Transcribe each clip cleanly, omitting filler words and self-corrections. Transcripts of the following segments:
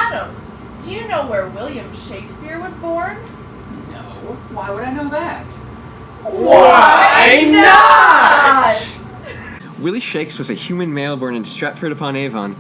Adam, do you know where William Shakespeare was born? No. Why would I know that? Why not? Willie Shakes was a human male born in Stratford-upon-Avon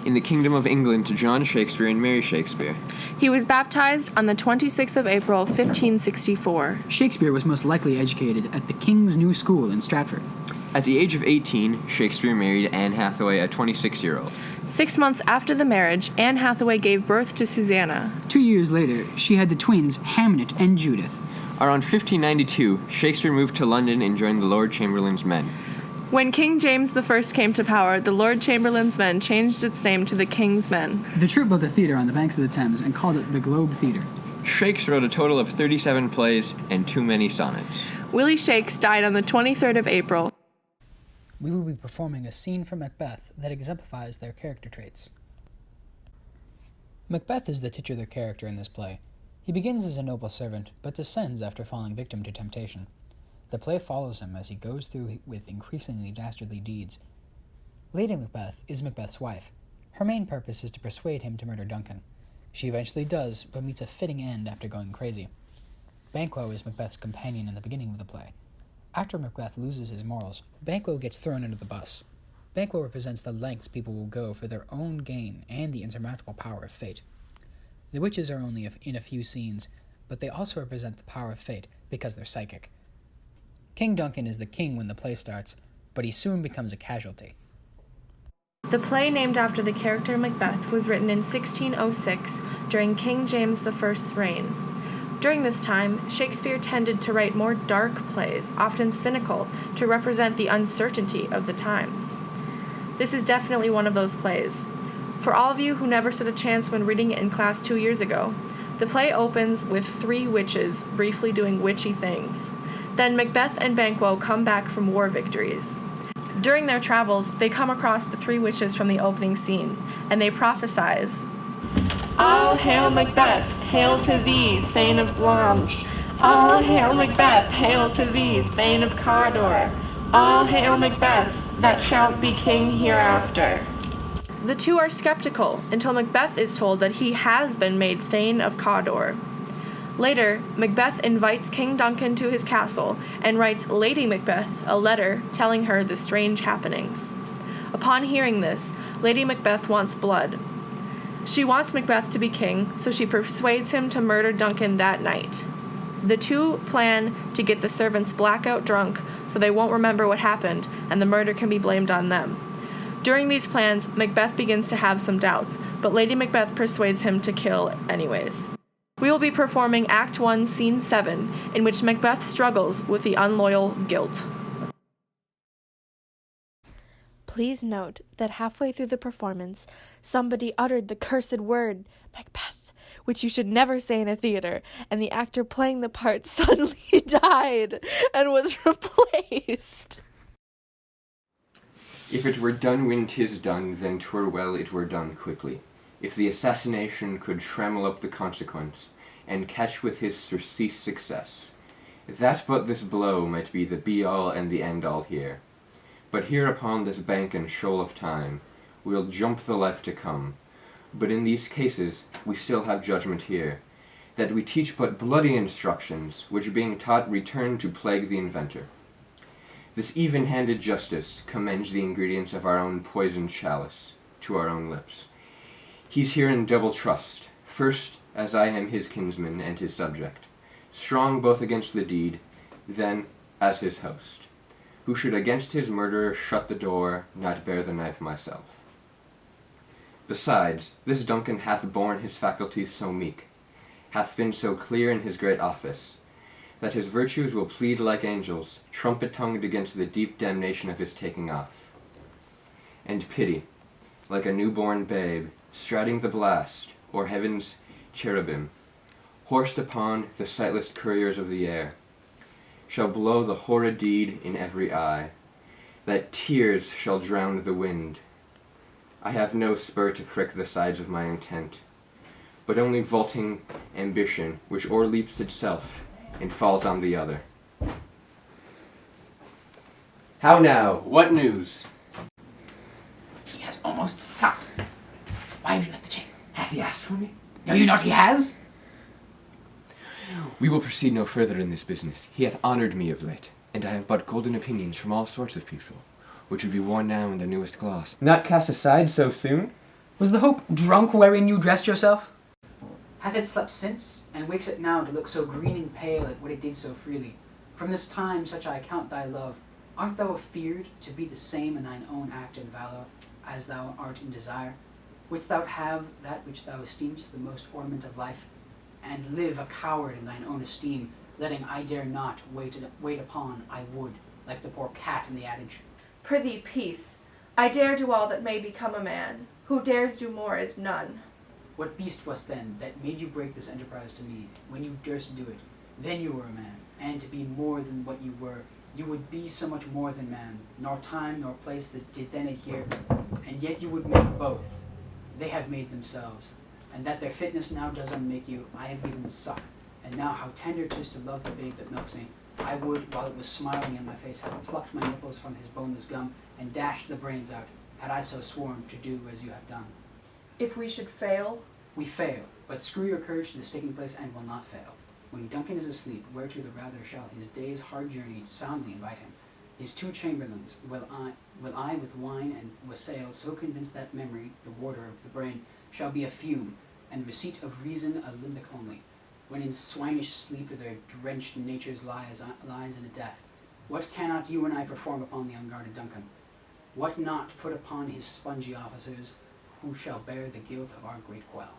in the Kingdom of England to John Shakespeare and Mary Shakespeare. He was baptized on the 26th of April, 1564. Shakespeare was most likely educated at the King's New School in Stratford. At the age of 18, Shakespeare married Anne Hathaway, a 26-year-old. 6 months after the marriage, Anne Hathaway gave birth to Susanna. 2 years later, she had the twins Hamnet and Judith. Around 1592, Shakespeare moved to London and joined the Lord Chamberlain's men. When King James I came to power, the Lord Chamberlain's men changed its name to the King's Men. The troupe built a theatre on the banks of the Thames and called it the Globe Theatre. Shakes wrote a total of 37 plays and too many sonnets. Willie Shakes died on the 23rd of April. We will be performing a scene from Macbeth that exemplifies their character traits. Macbeth is the titular character in this play. He begins as a noble servant, but descends after falling victim to temptation. The play follows him as he goes through with increasingly dastardly deeds. Lady Macbeth is Macbeth's wife. Her main purpose is to persuade him to murder Duncan. She eventually does, but meets a fitting end after going crazy. Banquo is Macbeth's companion in the beginning of the play. After Macbeth loses his morals, Banquo gets thrown under the bus. Banquo represents the lengths people will go for their own gain and the insurmountable power of fate. The witches are only in a few scenes, but they also represent the power of fate because they're psychic. King Duncan is the king when the play starts, but he soon becomes a casualty. The play named after the character Macbeth was written in 1606 during King James I's reign. During this time, Shakespeare tended to write more dark plays, often cynical, to represent the uncertainty of the time. This is definitely one of those plays. For all of you who never stood a chance when reading it in class 2 years ago, the play opens with 3 witches briefly doing witchy things. Then Macbeth and Banquo come back from war victories. During their travels, they come across the 3 witches from the opening scene, and they prophesize, "All hail Macbeth, hail to thee, Thane of Glamis. All hail Macbeth, hail to thee, Thane of Cawdor. All hail Macbeth, that shalt be king hereafter." The 2 are skeptical until Macbeth is told that he has been made Thane of Cawdor. Later, Macbeth invites King Duncan to his castle and writes Lady Macbeth a letter telling her the strange happenings. Upon hearing this, Lady Macbeth wants blood. She wants Macbeth to be king, so she persuades him to murder Duncan that night. The 2 plan to get the servants blackout drunk so they won't remember what happened and the murder can be blamed on them. During these plans, Macbeth begins to have some doubts, but Lady Macbeth persuades him to kill anyways. We will be performing Act 1, Scene 7, in which Macbeth struggles with the unloyal guilt. Please note that halfway through the performance, somebody uttered the cursed word, Macbeth, which you should never say in a theater, and the actor playing the part suddenly died and was replaced. If it were done when 'tis done, then 'twere well it were done quickly. If the assassination could trammel up the consequence, and catch with his surcease success, that but this blow might be the be-all and the end-all here. But here upon this bank and shoal of time, we'll jump the life to come. But in these cases, we still have judgment here, that we teach but bloody instructions, which being taught return to plague the inventor. This even-handed justice commends the ingredients of our own poisoned chalice to our own lips. He's here in double trust, first as I am his kinsman and his subject, strong both against the deed, then as his host, who should against his murderer shut the door, not bear the knife myself. Besides, this Duncan hath borne his faculties so meek, hath been so clear in his great office, that his virtues will plead like angels, trumpet-tongued against the deep damnation of his taking off. And pity, like a newborn babe, striding the blast, or heaven's cherubim, horsed upon the sightless couriers of the air, shall blow the horrid deed in every eye, that tears shall drown the wind. I have no spur to prick the sides of my intent, but only vaulting ambition, which o'erleaps itself and falls on the other. How now? What news? He has almost sunk. Why have you left the chamber? Hath he asked for me? Know you not he has? We will proceed no further in this business. He hath honoured me of late, and I have but golden opinions from all sorts of people, which would be worn now in their newest gloss. Not cast aside so soon? Was the hope drunk wherein you dressed yourself? Hath it slept since, and wakes it now to look so green and pale at what it did so freely? From this time such I count thy love. Art thou afeard to be the same in thine own act and valour, as thou art in desire? Wouldst thou have that which thou esteemest the most ornament of life, and live a coward in thine own esteem, letting I dare not wait upon I would, like the poor cat in the adage? Prithee, peace. I dare do all that may become a man. Who dares do more is none. What beast was then that made you break this enterprise to me, when you durst do it? Then you were a man, and to be more than what you were, you would be so much more than man, nor time nor place that did then adhere, and yet you would make both. They have made themselves, and that their fitness now does unmake you, I have given suck. And now how tender 'tis to love the babe that milks me. I would, while it was smiling in my face, have plucked my nipples from his boneless gum, and dashed the brains out, had I so sworn to do as you have done. If we should fail? We fail, but screw your courage to the sticking place and will not fail. When Duncan is asleep, whereto the rather shall his day's hard journey soundly invite him. His two chamberlains will I with wine and wassail so convince that memory, the warder of the brain, shall be a fume, and the receipt of reason a limbic only. When in swinish sleep their drenched natures lies in a death, what cannot you and I perform upon the unguarded Duncan? What not put upon his spongy officers, who shall bear the guilt of our great quell?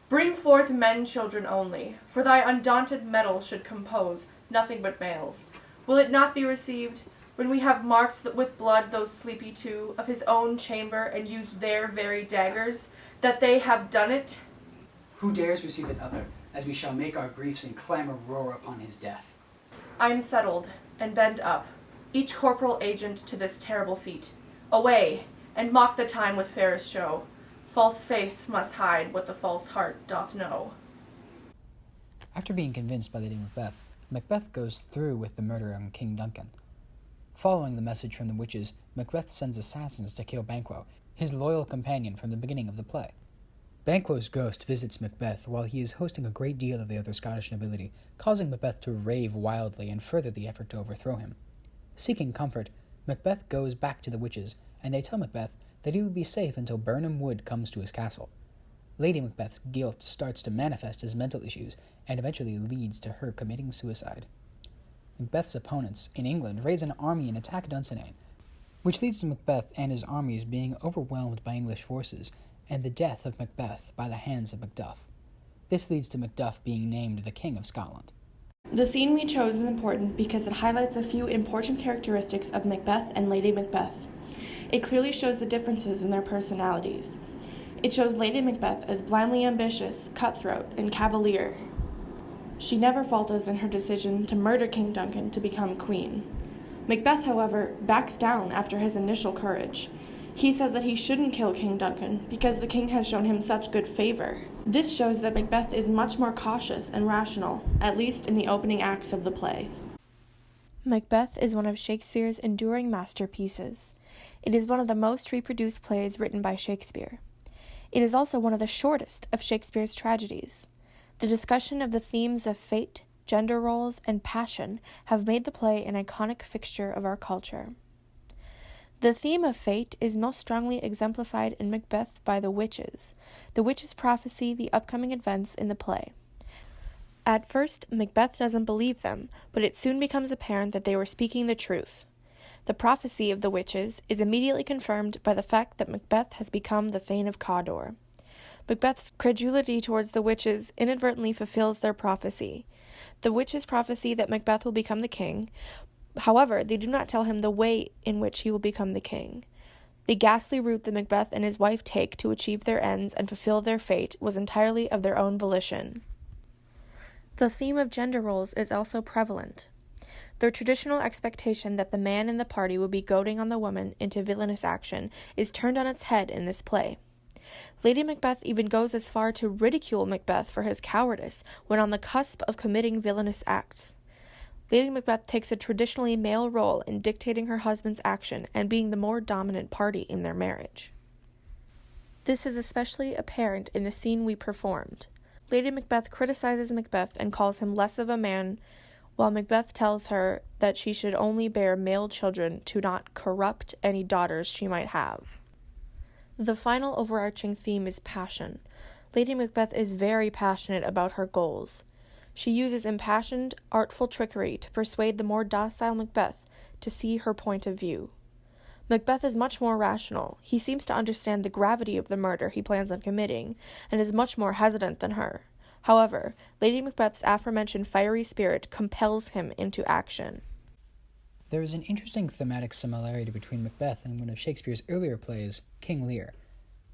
Bring forth men children only, for thy undaunted mettle should compose nothing but males. Will it not be received, when we have marked with blood those sleepy two of his own chamber, and used their very daggers, that they have done it? Who dares receive it other, as we shall make our griefs in clamour roar upon his death? I am settled, and bend up, each corporal agent to this terrible feat. Away, and mock the time with fairest show. False face must hide what the false heart doth know. After being convinced by Lady Macbeth, Macbeth goes through with the murder of King Duncan. Following the message from the witches, Macbeth sends assassins to kill Banquo, his loyal companion from the beginning of the play. Banquo's ghost visits Macbeth while he is hosting a great deal of the other Scottish nobility, causing Macbeth to rave wildly and further the effort to overthrow him. Seeking comfort, Macbeth goes back to the witches, and they tell Macbeth that he would be safe until Birnam Wood comes to his castle. Lady Macbeth's guilt starts to manifest as mental issues, and eventually leads to her committing suicide. Macbeth's opponents in England raise an army and attack Dunsinane, which leads to Macbeth and his armies being overwhelmed by English forces, and the death of Macbeth by the hands of Macduff. This leads to Macduff being named the King of Scotland. The scene we chose is important because it highlights a few important characteristics of Macbeth and Lady Macbeth. It clearly shows the differences in their personalities. It shows Lady Macbeth as blindly ambitious, cutthroat, and cavalier. She never falters in her decision to murder King Duncan to become queen. Macbeth, however, backs down after his initial courage. He says that he shouldn't kill King Duncan because the king has shown him such good favor. This shows that Macbeth is much more cautious and rational, at least in the opening acts of the play. Macbeth is one of Shakespeare's enduring masterpieces. It is one of the most reproduced plays written by Shakespeare. It is also one of the shortest of Shakespeare's tragedies. The discussion of the themes of fate, gender roles, and passion have made the play an iconic fixture of our culture. The theme of fate is most strongly exemplified in Macbeth by the witches. The witches prophesy the upcoming events in the play. At first, Macbeth doesn't believe them, but it soon becomes apparent that they were speaking the truth. The prophecy of the witches is immediately confirmed by the fact that Macbeth has become the Thane of Cawdor. Macbeth's credulity towards the witches inadvertently fulfills their prophecy. The witches prophesy that Macbeth will become the king. However, they do not tell him the way in which he will become the king. The ghastly route that Macbeth and his wife take to achieve their ends and fulfill their fate was entirely of their own volition. The theme of gender roles is also prevalent. The traditional expectation that the man in the party will be goading on the woman into villainous action is turned on its head in this play. Lady Macbeth even goes as far to ridicule Macbeth for his cowardice when on the cusp of committing villainous acts. Lady Macbeth takes a traditionally male role in dictating her husband's action and being the more dominant party in their marriage. This is especially apparent in the scene we performed. Lady Macbeth criticizes Macbeth and calls him less of a man, while Macbeth tells her that she should only bear male children to not corrupt any daughters she might have. The final overarching theme is passion. Lady Macbeth is very passionate about her goals. She uses impassioned, artful trickery to persuade the more docile Macbeth to see her point of view. Macbeth is much more rational. He seems to understand the gravity of the murder he plans on committing, and is much more hesitant than her. However, Lady Macbeth's aforementioned fiery spirit compels him into action. There is an interesting thematic similarity between Macbeth and one of Shakespeare's earlier plays, King Lear.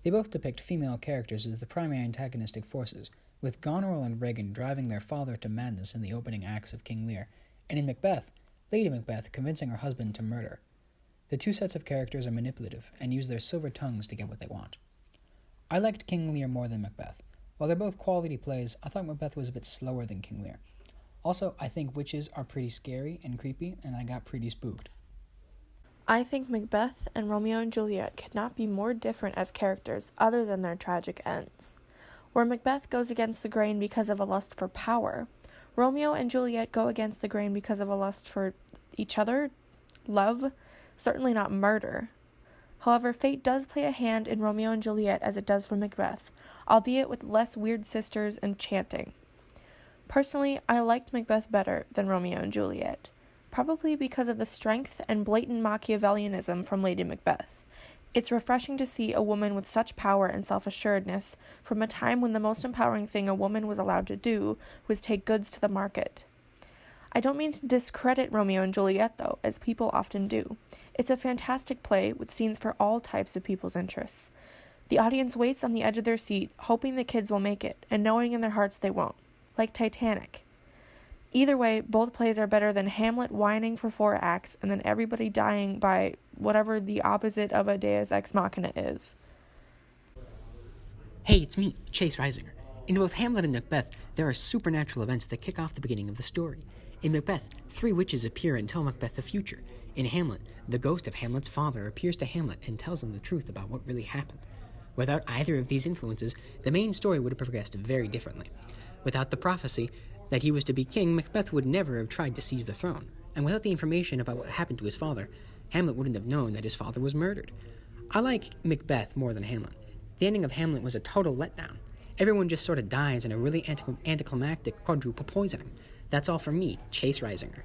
They both depict female characters as the primary antagonistic forces, with Goneril and Regan driving their father to madness in the opening acts of King Lear, and in Macbeth, Lady Macbeth convincing her husband to murder. The two sets of characters are manipulative and use their silver tongues to get what they want. I liked King Lear more than Macbeth. While they're both quality plays, I thought Macbeth was a bit slower than King Lear. Also, I think witches are pretty scary and creepy, and I got pretty spooked. I think Macbeth and Romeo and Juliet could not be more different as characters other than their tragic ends. Where Macbeth goes against the grain because of a lust for power, Romeo and Juliet go against the grain because of a lust for each other, love, certainly not murder. However, fate does play a hand in Romeo and Juliet as it does for Macbeth, albeit with less weird sisters and chanting. Personally, I liked Macbeth better than Romeo and Juliet, probably because of the strength and blatant Machiavellianism from Lady Macbeth. It's refreshing to see a woman with such power and self-assuredness from a time when the most empowering thing a woman was allowed to do was take goods to the market. I don't mean to discredit Romeo and Juliet, though, as people often do. It's a fantastic play with scenes for all types of people's interests. The audience waits on the edge of their seat, hoping the kids will make it, and knowing in their hearts they won't. Like Titanic. Either way, both plays are better than Hamlet whining for 4 acts and then everybody dying by whatever the opposite of a deus ex machina is. Hey, it's me, Chase Reisinger. In both Hamlet and Macbeth, there are supernatural events that kick off the beginning of the story. In Macbeth, 3 witches appear and tell Macbeth the future. In Hamlet, the ghost of Hamlet's father appears to Hamlet and tells him the truth about what really happened. Without either of these influences, the main story would have progressed very differently. Without the prophecy that he was to be king, Macbeth would never have tried to seize the throne. And without the information about what happened to his father, Hamlet wouldn't have known that his father was murdered. I like Macbeth more than Hamlet. The ending of Hamlet was a total letdown. Everyone just sort of dies in a really anticlimactic quadruple poisoning. That's all from me, Chase Reisinger.